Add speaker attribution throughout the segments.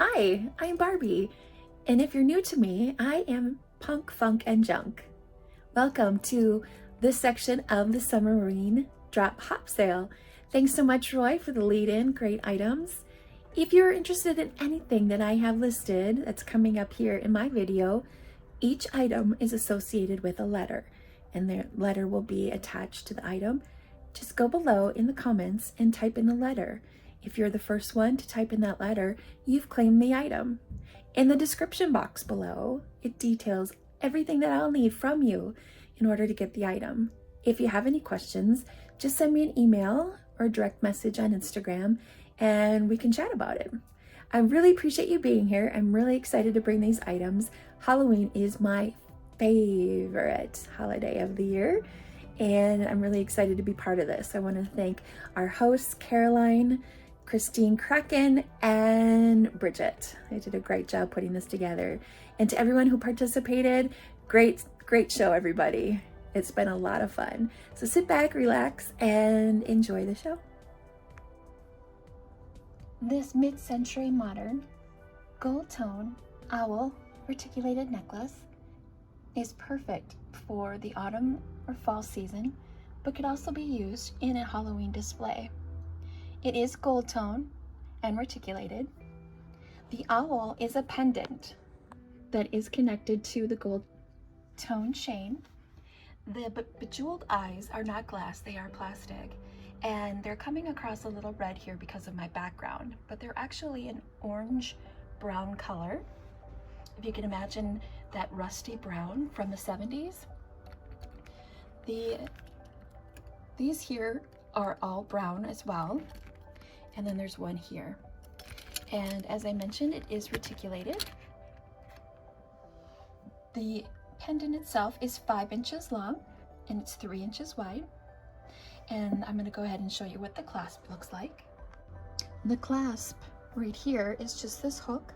Speaker 1: Hi, I'm Barbie, and if you're new to me, I am Punk, Funk, and Junk. Welcome to this section of the SummerWeen Drop Hop Sale. Thanks so much, Roy, for the lead-in. Great items. If you're interested in anything that I have listed that's coming up here in my video, each item is associated with a letter, and the letter will be attached to the item. Just go below in the comments and type in the letter. If you're the first one to type in that letter, you've claimed the item. In the description box below, it details everything that I'll need from you in order to get the item. If you have any questions, just send me an email or a direct message on Instagram and we can chat about it. I really appreciate you being here. I'm really excited to bring these items. Halloween is my favorite holiday of the year, and I'm really excited to be part of this. I want to thank our hosts, Caroline, Christine Kraken, and Bridget. They did a great job putting this together. And to everyone who participated, great show, everybody. It's been a lot of fun. So sit back, relax, and enjoy the show. This mid-century modern gold tone owl reticulated necklace is perfect for the autumn or fall season, but could also be used in a Halloween display. It is gold tone and reticulated. The owl is a pendant that is connected to the gold tone chain. The bejeweled eyes are not glass, they are plastic. And they're coming across a little red here because of my background, but they're actually an orange brown color. If you can imagine that rusty brown from the 70s. These here are all brown as well. And then there's one here. And as I mentioned, it is reticulated. The pendant itself is 5 inches long and it's 3 inches wide. And I'm going to go ahead and show you what the clasp looks like. The clasp right here is just this hook,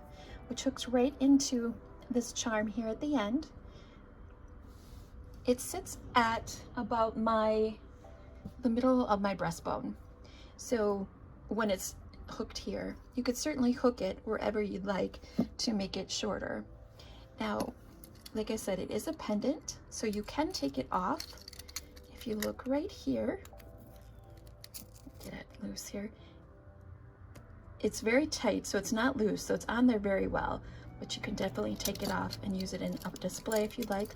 Speaker 1: which hooks right into this charm here at the end. It sits at about the middle of my breastbone. So when it's hooked here, you could certainly hook it wherever you'd like to make it shorter. Now, like I said, it is a pendant, so you can take it off. If you look right here, get it loose here. It's very tight, so it's not loose, so it's on there very well, but you can definitely take it off and use it in a display if you'd like,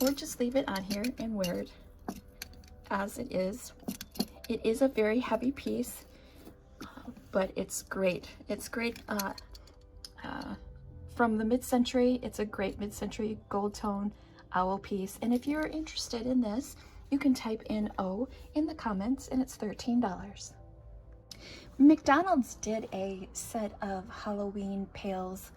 Speaker 1: or just leave it on here and wear it as it is. It is a very heavy piece, but it's great. It's great from the mid-century. It's a great mid-century gold tone owl piece. And if you're interested in this, you can type in O in the comments and it's $13. McDonald's did a set of Halloween pails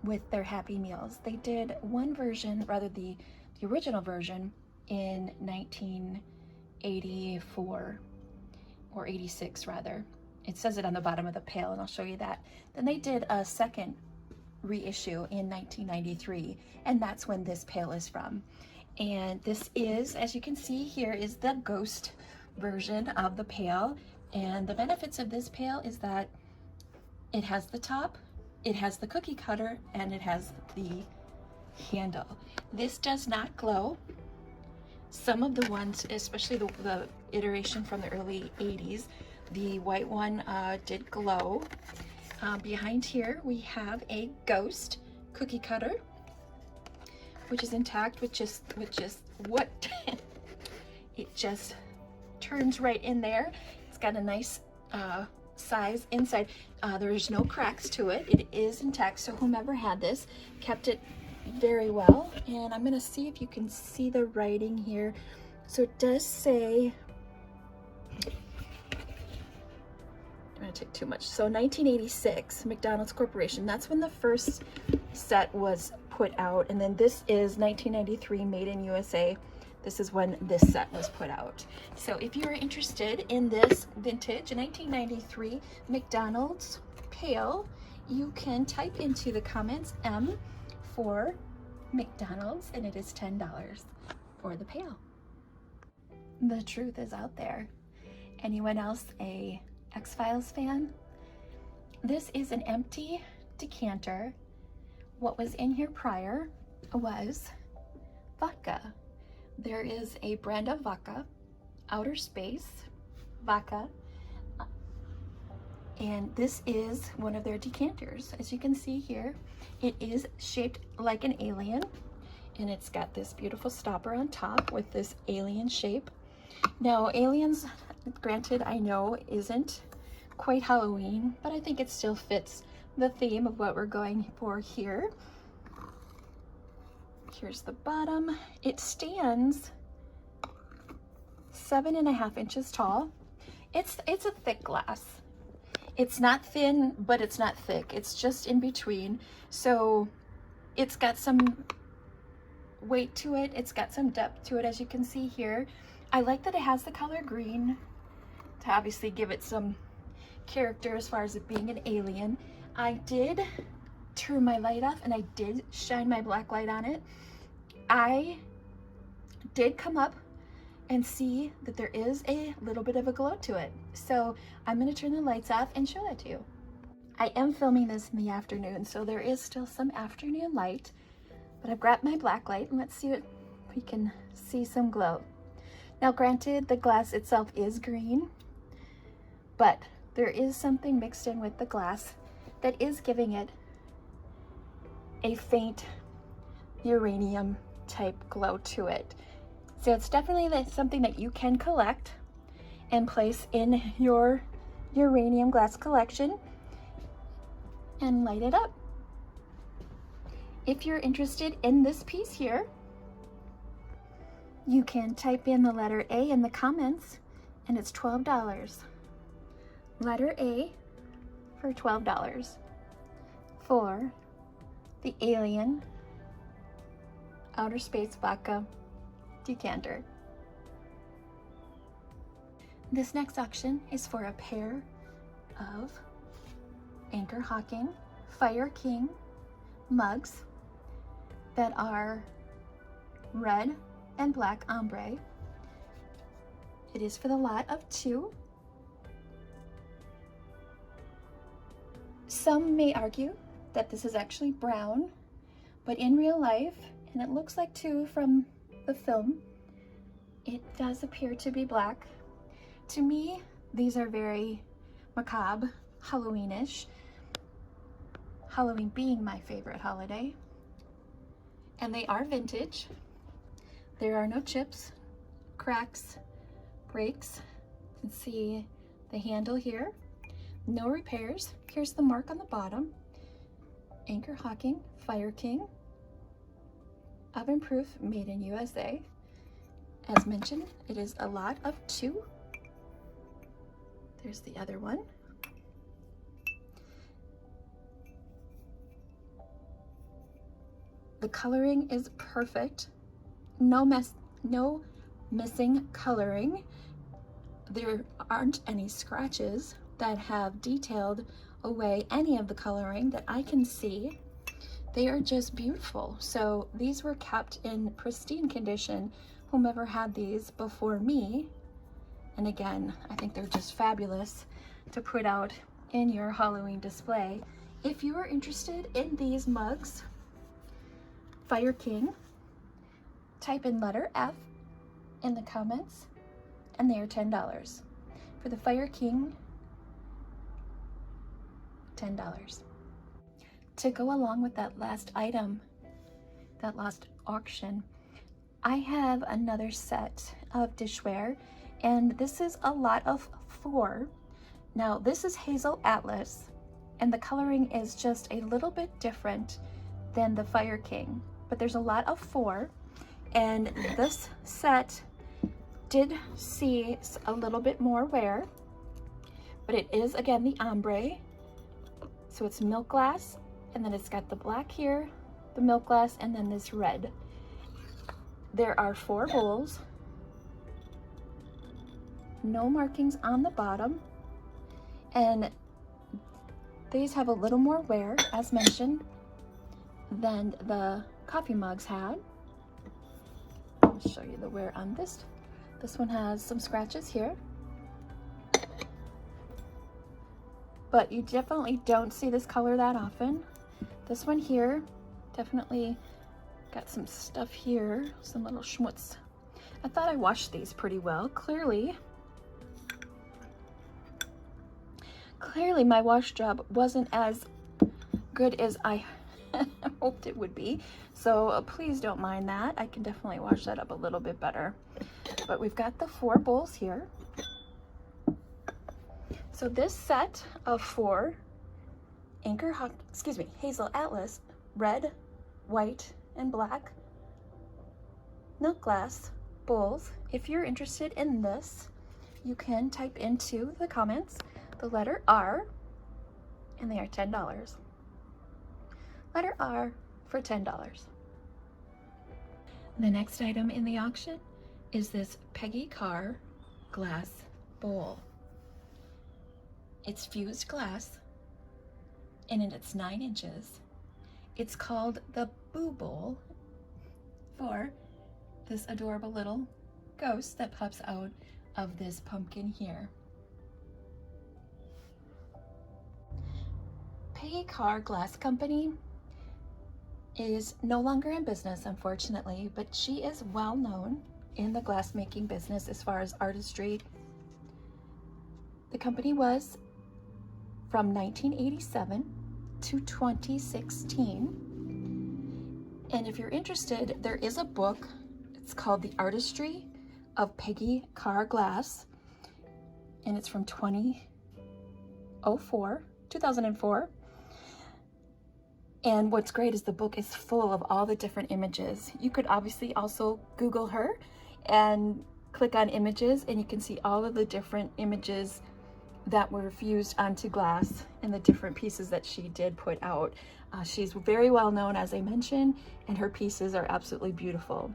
Speaker 1: with their Happy Meals. They did one version, rather the original version, in 1984 or 86 rather. It says it on the bottom of the pail and I'll show you that. Then they did a second reissue in 1993 and that's when this pail is from. And this is, as you can see here, is the ghost version of the pail. And the benefits of this pail is that it has the top, it has the cookie cutter, and it has the handle. This does not glow. Some of the ones, especially the iteration from the early 80s, the white one did glow. Behind here we have a ghost cookie cutter, which is intact with just what it just turns right in there. It's got a nice size inside. There's no cracks to it. It is intact, so whomever had this kept it very well. And I'm gonna see if you can see the writing here. So it does say, I'm gonna take too much. So 1986, McDonald's Corporation, that's when the first set was put out. And then this is 1993, made in USA. This is when this set was put out. So if you're interested in this vintage 1993 McDonald's pail, you can type into the comments M for McDonald's and it is $10 for the pail. The truth is out there. Anyone else a X-Files fan? This is an empty decanter. What was in here prior was vodka. There is a brand of vodka, Outer Space vodka, and this is one of their decanters. As you can see here, it is shaped like an alien, and it's got this beautiful stopper on top with this alien shape. Now, aliens, granted, I know isn't quite Halloween, but I think it still fits the theme of what we're going for here. Here's the bottom. It stands 7.5 inches tall. It's a thick glass. It's not thin, but it's not thick. It's just in between. So it's got some weight to it. It's got some depth to it, as you can see here. I like that it has the color green to obviously give it some character as far as it being an alien. I did turn my light off and I did shine my black light on it. I did come up and see that there is a little bit of a glow to it. So I'm gonna turn the lights off and show that to you. I am filming this in the afternoon, so there is still some afternoon light, but I've grabbed my black light and let's see if we can see some glow. Now granted, the glass itself is green, but there is something mixed in with the glass that is giving it a faint uranium type glow to it. So it's definitely something that you can collect and place in your uranium glass collection and light it up. If you're interested in this piece here, you can type in the letter A in the comments and it's $12. Letter A for $12 for the Alien Outer Space Vodka decanter. This next auction is for a pair of Anchor Hocking Fire King mugs that are red and black ombre. It is for the lot of 2. Some may argue that this is actually brown, but in real life, and it looks like 2 from the film, it does appear to be black. To me, these are very macabre, Halloweenish. Halloween being my favorite holiday. And they are vintage. There are no chips, cracks, breaks. You can see the handle here. No repairs. Here's the mark on the bottom. Anchor Hocking Fire King. Oven proof, made in USA. As mentioned, it is a lot of 2. There's the other one. The coloring is perfect. No missing coloring. There aren't any scratches that have detailed away any of the coloring that I can see. They are just beautiful. So these were kept in pristine condition, whomever had these before me. And again, I think they're just fabulous to put out in your Halloween display. If you are interested in these mugs, Fire King, type in letter F in the comments and they are $10. For the Fire King, $10. To go along with that last item, that last auction, I have another set of dishware, and this is a lot of 4. Now this is Hazel Atlas, and the coloring is just a little bit different than the Fire King, but there's a lot of 4, and this set did see a little bit more wear, but it is again the ombre, so it's milk glass, and then it's got the black here, the milk glass, and then this red. There are 4 bowls, no markings on the bottom, and these have a little more wear, as mentioned, than the coffee mugs had. I'll show you the wear on this. This one has some scratches here. but you definitely don't see this color that often. This one here, definitely got some stuff here, some little schmutz. I thought I washed these pretty well. Clearly my wash job wasn't as good as I hoped it would be. So please don't mind that. I can definitely wash that up a little bit better. But we've got the 4 bowls here. So this set of 4 Hazel Atlas, red, white, and black milk glass bowls. If you're interested in this, you can type into the comments the letter R, and they are $10. Letter R for $10. The next item in the auction is this Peggy Carr glass bowl. It's fused glass and it's 9 inches. It's called the Boo Bowl for this adorable little ghost that pops out of this pumpkin here. Peggy Carr Glass Company is no longer in business, unfortunately, but she is well known in the glassmaking business as far as artistry. The company was from 1987 to 2016. And if you're interested, there is a book. It's called The Artistry of Peggy Carr Glass, and it's from 2004. And what's great is the book is full of all the different images. You could obviously also Google her and click on images, and you can see all of the different images that were fused onto glass and the different pieces that she did put out. She's very well known, as I mentioned, and her pieces are absolutely beautiful.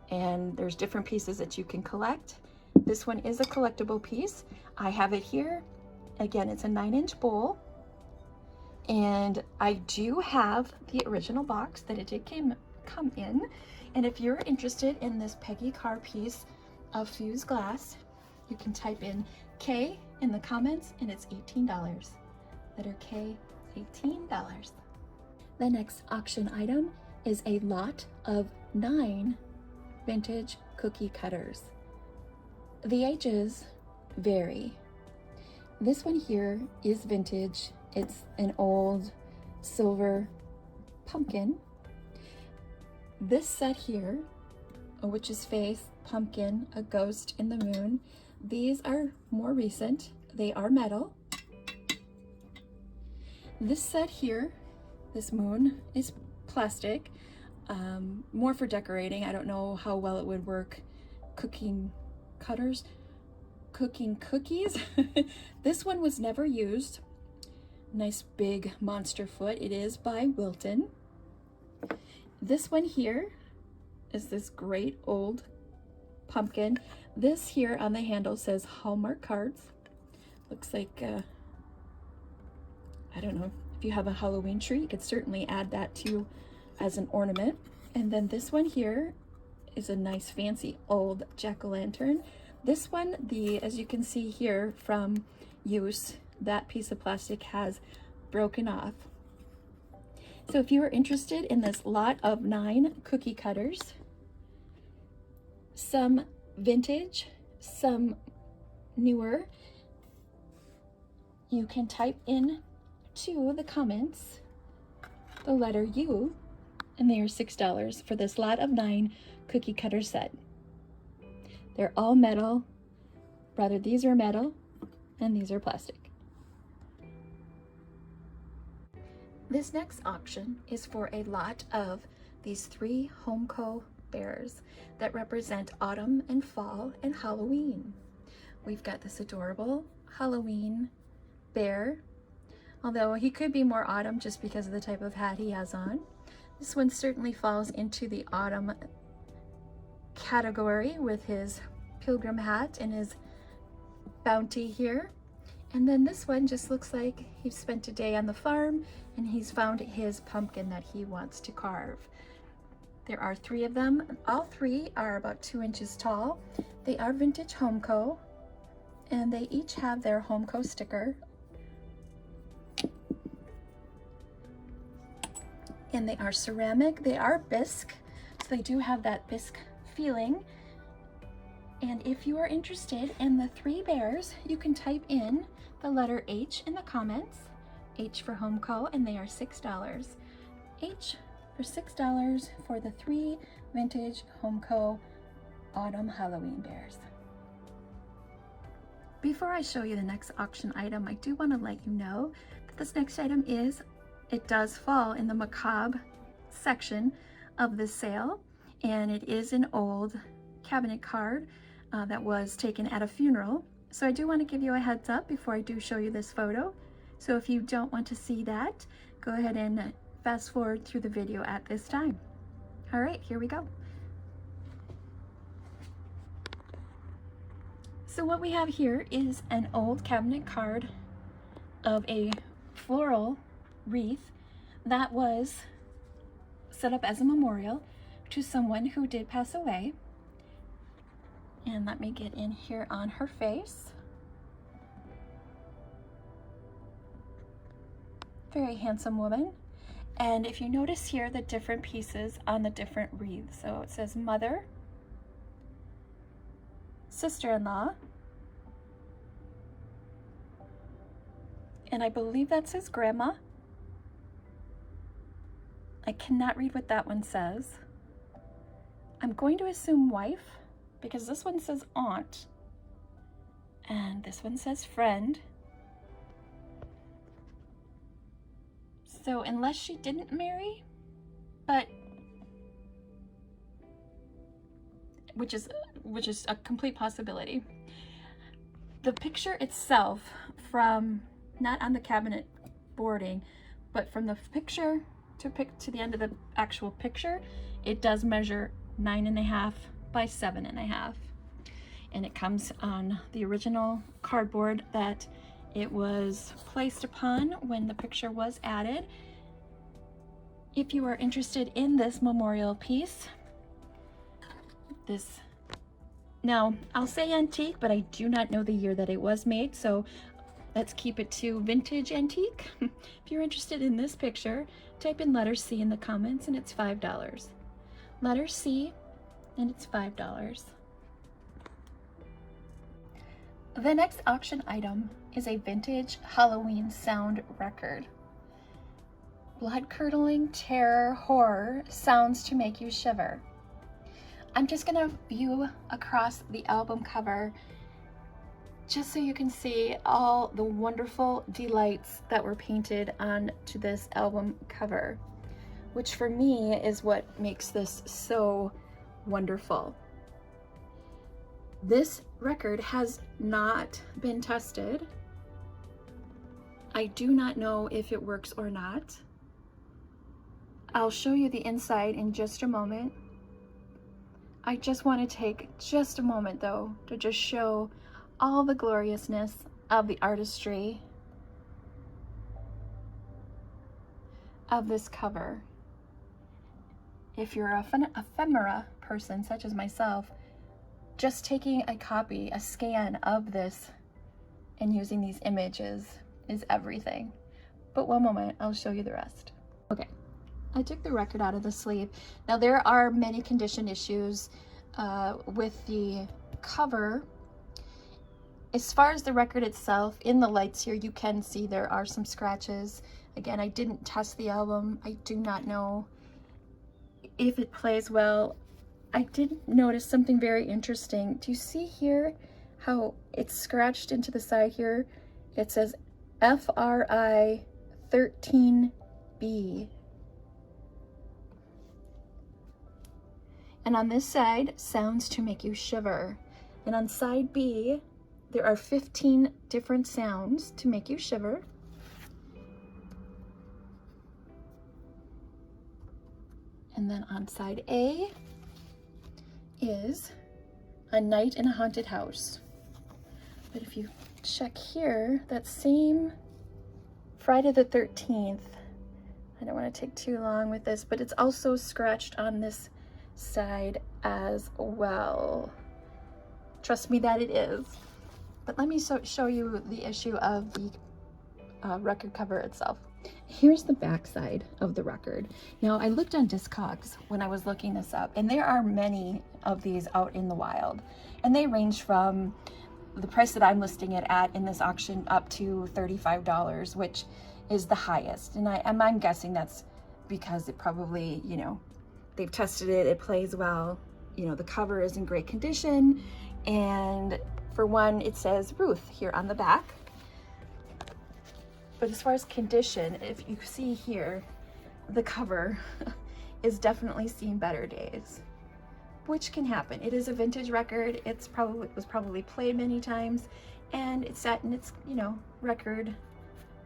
Speaker 1: And there's different pieces that you can collect. This one is a collectible piece. I have it here. Again, it's a 9-inch bowl. And I do have the original box that it did come in. And if you're interested in this Peggy Carr piece of fused glass, you can type in K in the comments, and it's $18. Letter K, $18. The next auction item is a lot of 9 vintage cookie cutters. The ages vary. This one here is vintage. It's an old silver pumpkin. This set here, a witch's face, pumpkin, a ghost in the moon, these are more recent. They are metal. This set here, this moon, is plastic, more for decorating. I don't know how well it would work cooking cookies. This one was never used. Nice big monster foot. It is by Wilton. This one here is this great old pumpkin. This here on the handle says Hallmark cards. Looks like, I don't know, if you have a Halloween tree, you could certainly add that to as an ornament. And then this one here is a nice fancy old jack-o'-lantern. This one, as you can see here from use, that piece of plastic has broken off. So if you are interested in this lot of 9 cookie cutters, some vintage, some newer, you can type in to the comments the letter U, and they are $6 for this lot of 9 cookie cutter set. They're all metal. Rather, these are metal and these are plastic. This next auction is for a lot of these 3 Homeco bears that represent autumn and fall and Halloween. We've got this adorable Halloween bear, although he could be more autumn just because of the type of hat he has on. This one certainly falls into the autumn category with his pilgrim hat and his bounty here. And then this one just looks like he spent a day on the farm and he's found his pumpkin that he wants to carve. There are 3 of them. All 3 are about 2 inches tall. They are vintage Homeco, and they each have their Homeco sticker and they are ceramic. They are bisque, so they do have that bisque feeling. And if you are interested in the 3 bears, you can type in the letter H in the comments, H for Homeco, and they are $6. H for $6 for the 3 vintage Homeco Autumn Halloween bears. Before I show you the next auction item, I do want to let you know that this next item it does fall in the macabre section of this sale, and it is an old cabinet card that was taken at a funeral. So I do want to give you a heads up before I do show you this photo. So if you don't want to see that, go ahead and fast forward through the video at this time. All right, here we go. So what we have here is an old cabinet card of a floral wreath that was set up as a memorial to someone who did pass away. And let me get in here on her face. Very handsome woman. And if you notice here the different pieces on the different wreaths. So it says mother, sister-in-law, and I believe that says grandma. I cannot read what that one says. I'm going to assume wife, because this one says aunt, and this one says friend. So unless she didn't marry, but which is a complete possibility. The picture itself, from not on the cabinet boarding, but from the picture to the end of the actual picture, it does measure 9.5 by 7.5, and it comes on the original cardboard that it was placed upon when the picture was added. If you are interested in this memorial piece, now I'll say antique, but I do not know the year that it was made, so let's keep it to vintage antique. If you're interested in this picture, type in letter C in the comments and it's $5. Letter C, and it's $5. The next auction item is a vintage Halloween sound record. Blood-curdling terror, horror, sounds to make you shiver. I'm just gonna view across the album cover just so you can see all the wonderful delights that were painted onto this album cover, which for me is what makes this so wonderful. This record has not been tested. I do not know if it works or not. I'll show you the inside in just a moment. I just want to take just a moment though to just show all the gloriousness of the artistry of this cover. If you're a ephemera person such as myself, just taking a copy, a scan of this and using these images is everything. But one moment, I'll show you the rest. Okay, I took the record out of the sleeve. Now there are many condition issues with the cover. As far as the record itself, in the lights here, you can see there are some scratches. Again, I didn't test the album. I do not know if it plays well. I did notice something very interesting. Do you see here how it's scratched into the side here? It says FRI 13B. And on this side, sounds to make you shiver. And on side B, there are 15 different sounds to make you shiver. And then on side A is A Night in a Haunted House. But if you check here, that same Friday the 13th, I don't want to take too long with this, but it's also scratched on this side as well. Trust me that it is. But let me show you the issue of the record cover itself. Here's the back side of the record. Now, I looked on Discogs when I was looking this up, and there are many of these out in the wild, and they range from the price that I'm listing it at in this auction up to $35, which is the highest. And I'm guessing that's because it probably, you know, they've tested it, it plays well, you know, the cover is in great condition, and for one, it says Ruth here on the back. But as far as condition, if you see here, the cover is definitely seen better days, which can happen. It is a vintage record. It was probably played many times, and it's sat in its, you know, record,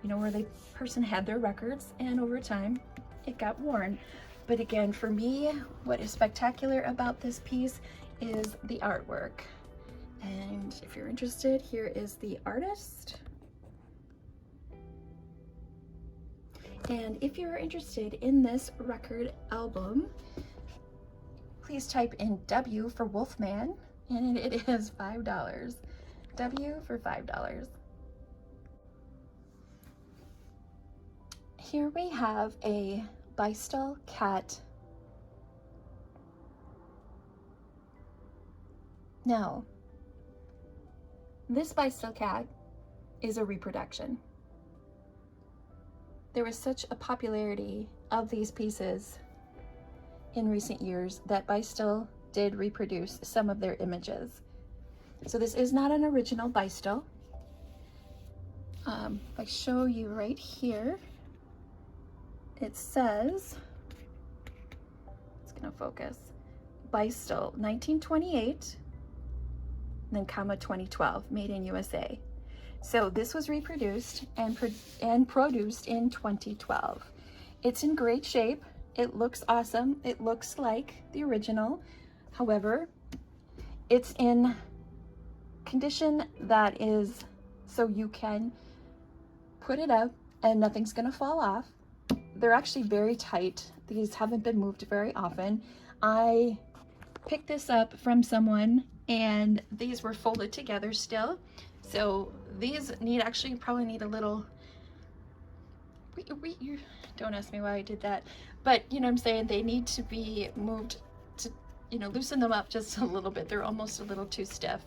Speaker 1: you know, where the person had their records, and over time it got worn. But again, for me, what is spectacular about this piece is the artwork. And if you're interested, here is the artist. And if you're interested in this record album, please type in W for Wolfman, and it is $5. W for $5. Here we have a Bystyle cat. Now, this Bystyle cat is a reproduction. There was such a popularity of these pieces in recent years that Bystyle did reproduce some of their images. So this is not an original Bystyle. If I show you right here, it says, it's gonna focus, Bystyle 1928, then comma 2012, made in USA. So this was reproduced and produced in 2012. It's in great shape. It looks awesome. It looks like the original. However, it's in condition that is so you can put it up and nothing's gonna fall off. They're actually very tight. These haven't been moved very often. I picked this up from someone and these were folded together still. So these probably need a little, you don't ask me why I did that, but you know what I'm saying, they need to be moved to, you know, loosen them up just a little bit. They're almost a little too stiff.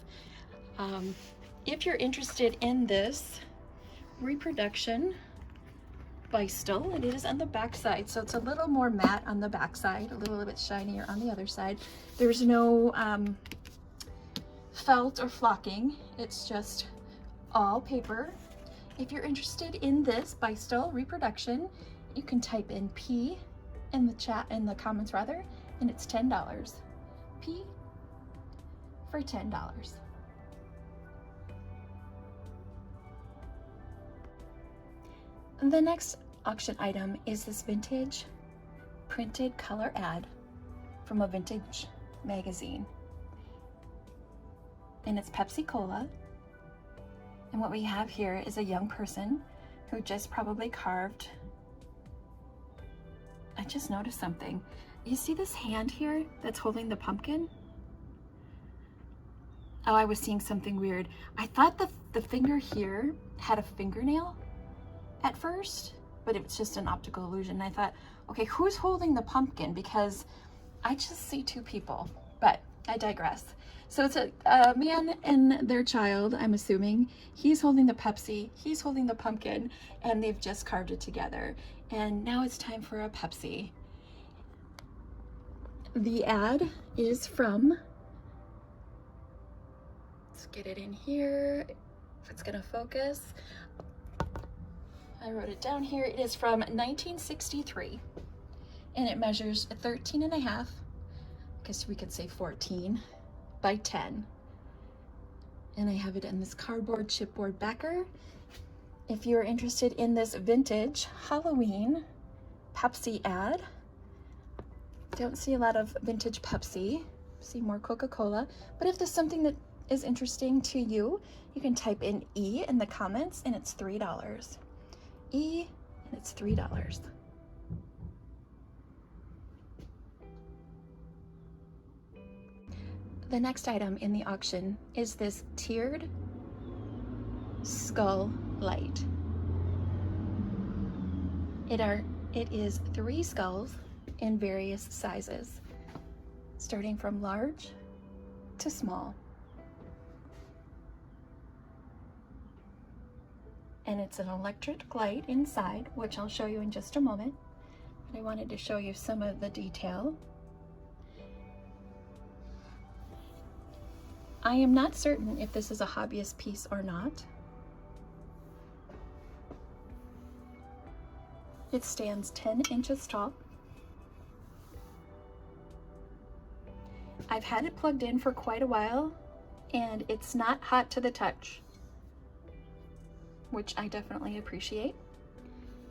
Speaker 1: If you're interested in this reproduction Bystyle, and it is on the back side, so it's a little more matte on the back side, a little bit shinier on the other side. There's no felt or flocking, it's just all paper. If you're interested in this Bystyle reproduction, you can type in P in the chat, in the comments rather, and it's $10. P for $10. The next auction item is this vintage printed color ad from a vintage magazine. And it's Pepsi Cola. And what we have here is a young person who just probably carved. I just noticed something. You see this hand here that's holding the pumpkin? Oh, I was seeing something weird. I thought the finger here had a fingernail at first, but it was just an optical illusion. I thought, okay, who's holding the pumpkin? Because I just see two people, but I digress. So it's a man and their child, I'm assuming. He's holding the Pepsi, he's holding the pumpkin, and they've just carved it together. And now it's time for a Pepsi. The ad is from, let's get it in here, if it's gonna focus. I wrote it down here. It is from 1963, and it measures 13.5, I guess we could say 14 by 10. And I have it in this cardboard chipboard backer. If you're interested in this vintage Halloween Pepsi ad, don't see a lot of vintage Pepsi, see more Coca-Cola, but if there's something that is interesting to you, you can type in E in the comments, and it's $3. E, and it's $3. The next item in the auction is this tiered skull light. It is 3 skulls in various sizes, starting from large to small. And it's an electric light inside, which I'll show you in just a moment. But I wanted to show you some of the detail. I am not certain if this is a hobbyist piece or not. It stands 10 inches tall. I've had it plugged in for quite a while, and it's not hot to the touch, which I definitely appreciate.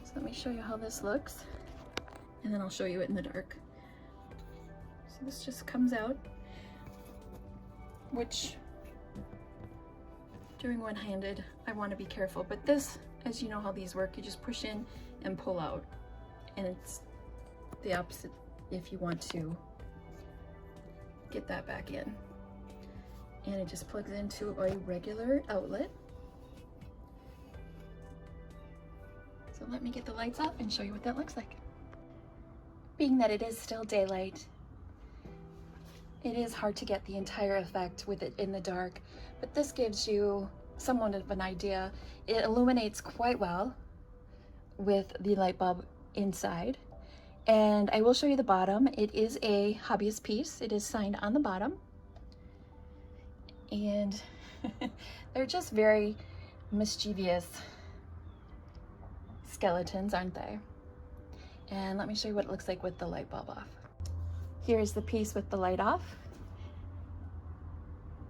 Speaker 1: So let me show you how this looks, and then I'll show you it in the dark. So this just comes out, which doing one-handed, I want to be careful, but this, as you know how these work, you just push in and pull out, and it's the opposite if you want to get that back in. And it just plugs into a regular outlet. So let me get the lights up and show you what that looks like. Being that it is still daylight, it is hard to get the entire effect with it in the dark, but this gives you somewhat of an idea. It illuminates quite well with the light bulb inside. And I will show you the bottom. It is a hobbyist piece. It is signed on the bottom. And they're just very mischievous skeletons, aren't they? And let me show you what it looks like with the light bulb off. Here's the piece with the light off.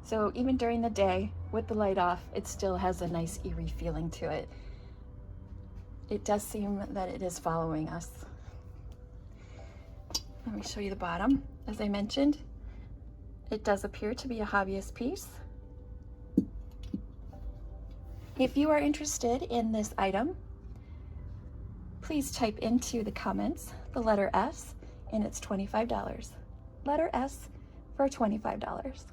Speaker 1: So even during the day with the light off, it still has a nice eerie feeling to it. It does seem that it is following us. Let me show you the bottom. As I mentioned, it does appear to be a hobbyist piece. If you are interested in this item, please type into the comments the letter S, and it's $25. Letter S for $25.